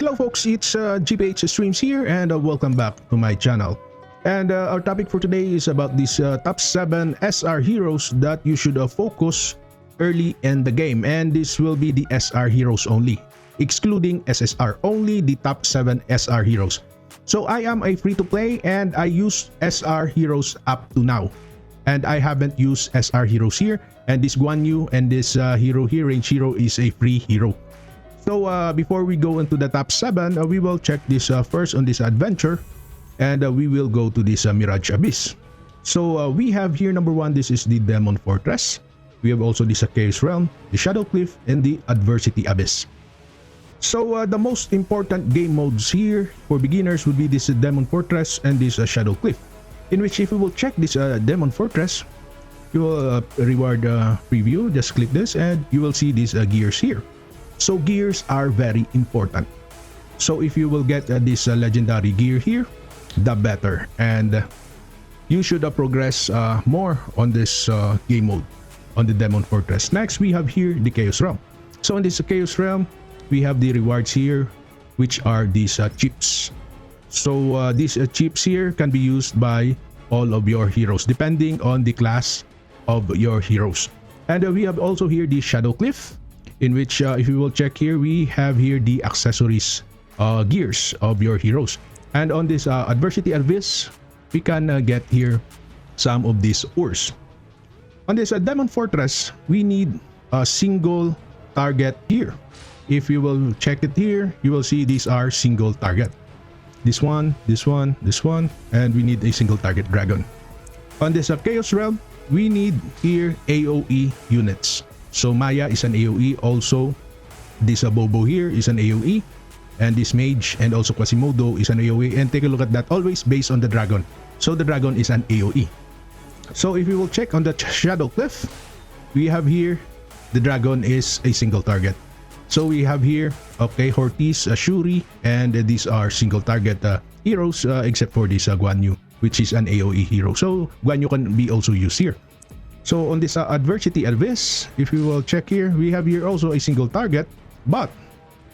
Hello folks, it's GPH Streams here and welcome back to my channel. And our topic for today is about these top 7 SR heroes that you should focus early in the game. And this will be the SR heroes only, excluding SSR, only the top 7 SR heroes. So I am a free-to-play and I use SR heroes up to now. And I haven't used SR heroes here. And this Guan Yu and this hero here, Range Hero, is a free hero. So before we go into the top 7, we will check this first on this adventure. And we will go to this Mirage Abyss. So we have here number 1, this is the Demon Fortress. We have also this Chaos Realm, the Shadow Cliff, and the Adversity Abyss. So the most important game modes here for beginners would be this Demon Fortress and this Shadow Cliff. In which if we will check this Demon Fortress, you will reward preview, just click this and you will see these gears here. So gears are very important. So if you will get this legendary gear here, the better. And you should progress more on this game mode, on the Demon Fortress. Next, we have here the Chaos Realm. So in this Chaos Realm, we have the rewards here, which are these chips. So these chips here can be used by all of your heroes, depending on the class of your heroes. And we have also here the Shadow Cliff, in which if you will check here, we have here the accessories gears of your heroes. And on this Adversity Abyss, we can get here some of these ores. On this Demon Fortress, we need a single target here. If you will check it here, you will see these are single target. This one, this one, this one, and we need a single target dragon. On this Chaos Realm, we need here AoE units. So Maya is an AoE, also this Bobo here is an AoE, and this Mage and also Quasimodo is an AoE, and take a look at that, always based on the dragon. So the dragon is an AoE. So if you will check on the Shadow Cliff, we have here the dragon is a single target. So we have here, okay, Hortis, Shuri, and these are single target heroes except for this Guan Yu, which is an AoE hero. So Guan Yu can be also used here. So on this Adversity Abyss, if you will check here, we have here also a single target, but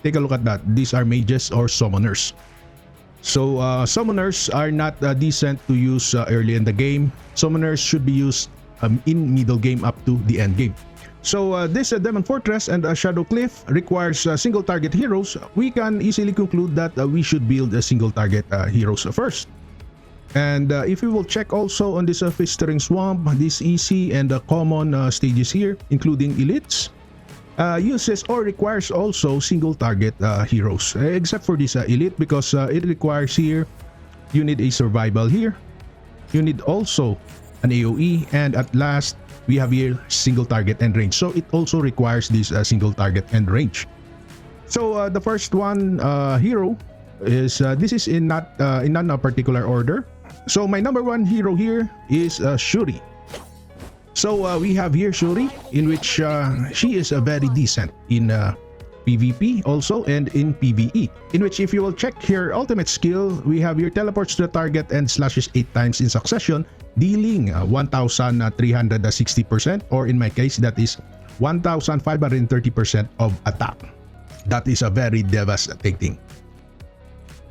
take a look at that. These are mages or summoners. So summoners are not decent to use early in the game. Summoners should be used in middle game up to the end game. So this Demon Fortress and Shadow Cliff requires single target heroes. We can easily conclude that we should build a single target heroes first. And if we will check also on this Festering Swamp, this easy and common stages here, including elites, uses or requires also single target heroes, except for this elite, because it requires here, you need a survival here, you need also an AoE, and at last, we have here single target and range. So it also requires this single target and range. So the first one hero is, this is in not in a particular order. So my number 1 hero here is Shuri. So we have here Shuri, in which she is very decent in PvP also and in PvE. In which if you will check her ultimate skill, we have here teleports to the target and slashes 8 times in succession, dealing 1,360%, or in my case that is 1,530% of attack. That is a very devastating.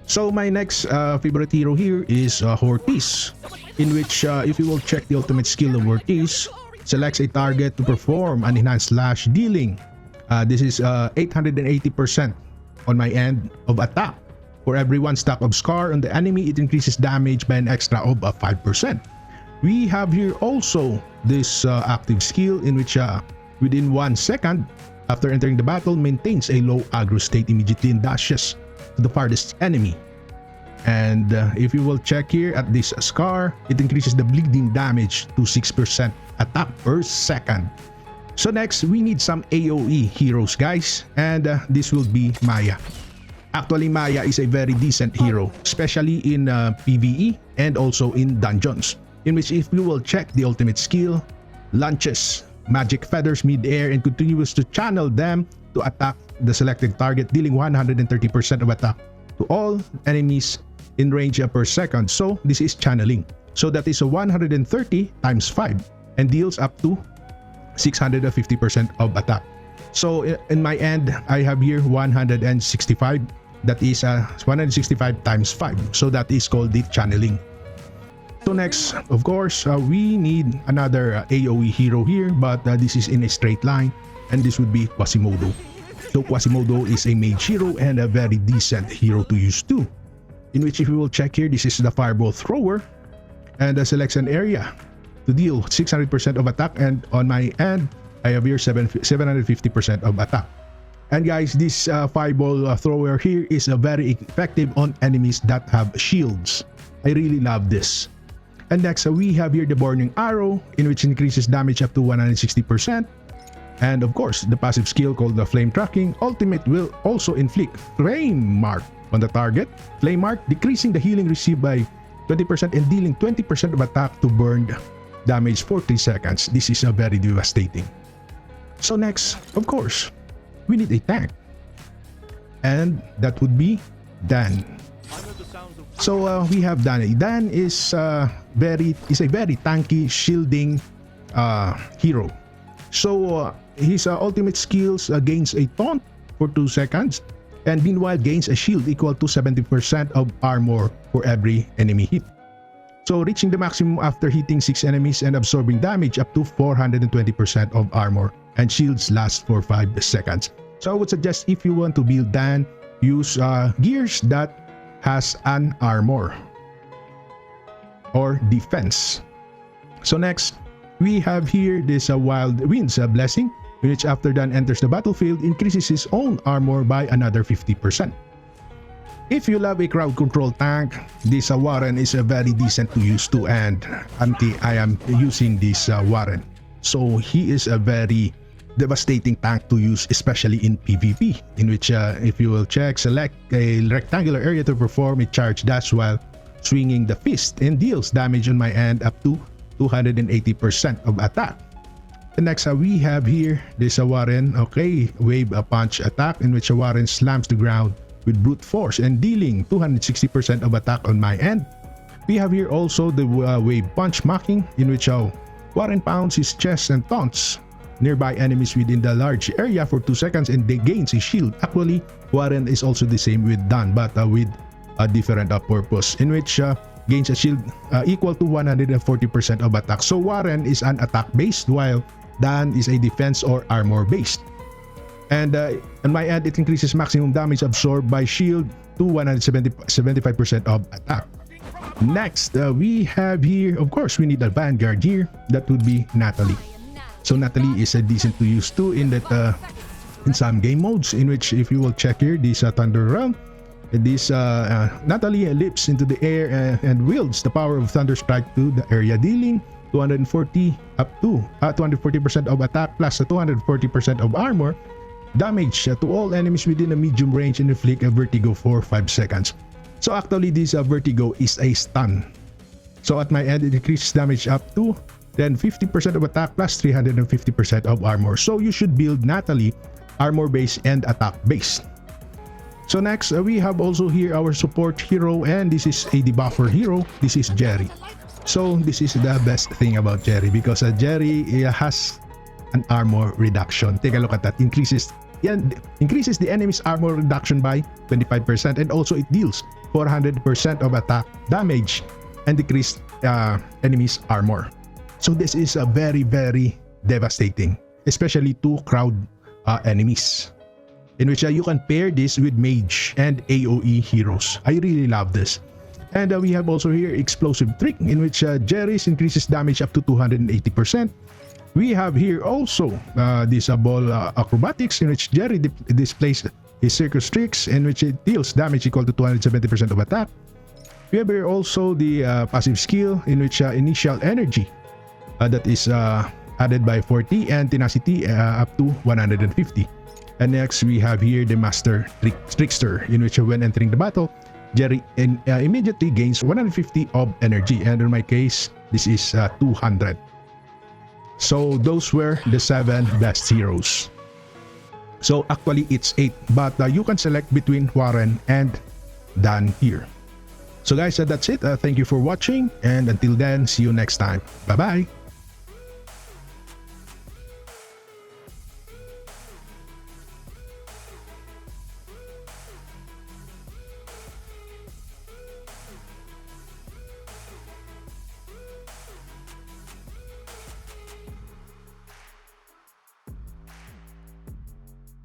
So my next favorite hero here is Hortis, in which if you will check the ultimate skill of Hortis, selects a target to perform an enhanced slash dealing. This is 880% on my end of attack. For every 1 stack of Scar on the enemy, it increases damage by an extra of 5%. We have here also this active skill, in which within 1 second after entering the battle, maintains a low aggro state immediately and dashes to the farthest enemy. And if you will check here at this Scar, it increases the bleeding damage to 6% attack per second. So next, we need some AoE heroes, guys, and this will be Maya. Actually, Maya is a very decent hero, especially in PvE and also in dungeons, in which if you will check the ultimate skill, launches magic feathers mid-air and continues to channel them to attack the selected target, dealing 130% of attack to all enemies in range per second. So this is channeling. So that is a 130 times 5 and deals up to 650% of attack. So in my end, I have here 165 That is 165 times 5. So that is called the channeling. So next, of course, we need another AoE hero here, but this is in a straight line, and this would be Quasimodo. So Quasimodo is a mage hero and a very decent hero to use too. In which, if you will check here, this is the fireball thrower, and selects an area to deal 600% of attack, and on my end, I have here 750% of attack. And guys, this fireball thrower here is very effective on enemies that have shields. I really love this. And next, we have here the Burning Arrow, in which increases damage up to 160%. And of course, the passive skill called the Flame Tracking Ultimate will also inflict Flame Mark on the target. Flame Mark decreasing the healing received by 20% and dealing 20% of attack to burned damage for 3 seconds. This is very devastating. So next, of course, we need a tank. And that would be Dan. So we have Dan. Dan is a very tanky shielding hero. So his ultimate skills gains a taunt for 2 seconds, and meanwhile gains a shield equal to 70% of armor for every enemy hit. So reaching the maximum after hitting 6 enemies and absorbing damage up to 420% of armor, and shields last for 5 seconds. So I would suggest, if you want to build Dan, use gears that has an armor or defense. So next, we have here this Wild Winds blessing, which after Dan enters the battlefield, increases his own armor by another 50%. If you love a crowd control tank, this Warren is very decent to use too, and I am using this Warren. So he is a very devastating tank to use, especially in PvP, in which if you will check, select a rectangular area to perform a charge dash while swinging the fist, and deals damage on my end up to 280% of attack. The next we have here this Warren, okay, wave punch attack, in which Warren slams the ground with brute force and dealing 260% of attack on my end. We have here also the wave punch mocking, in which Warren pounds his chest and taunts nearby enemies within the large area for 2 seconds, and they gains a shield. Actually, Warren is also the same with Dan, but with a different purpose, in which gains a shield equal to 140% of attack. So Warren is an attack based, while Dan is a defense or armor based. And on my end, it increases maximum damage absorbed by shield to 175% of attack. Next, we have here, of course, we need a vanguard here. That would be Natalie. So Natalie is decent to use too in that in some game modes, in which, if you will check here, this Thunder Realm, this Natalie leaps into the air and wields the power of Thunder Strike to the area, dealing 240 up to 240% of attack plus 240% of armor damage to all enemies within a medium range, and inflict a vertigo for 5 seconds. So actually, this vertigo is a stun. So at my end, it increases damage up to then 50% of attack plus 350% of armor. So you should build Natalie armor based and attack based. So next, we have also here our support hero, and this is a debuffer hero. This is Jerry. So this is the best thing about Jerry, because Jerry has an armor reduction. Take a look at that. Increases the enemy's armor reduction by 25%, and also it deals 400% of attack damage and decreased enemy's armor. So this is a very, very devastating, especially to crowd enemies, in which you can pair this with mage and AoE heroes. I really love this. And we have also here explosive trick, in which Jerry's increases damage up to 280%. We have here also this ball acrobatics, in which Jerry displays his circus tricks, in which it deals damage equal to 270% of attack. We have here also the passive skill, in which initial energy that is added by 40, and tenacity up to 150. And next, we have here the master trickster, in which when entering the battle, Jerry immediately gains 150 of energy, and in my case, this is 200. So those were the 7 best heroes. So actually it's 8, but you can select between Warren and Dan here. So guys, that's it. Thank you for watching, and until then, see you next time. Bye bye.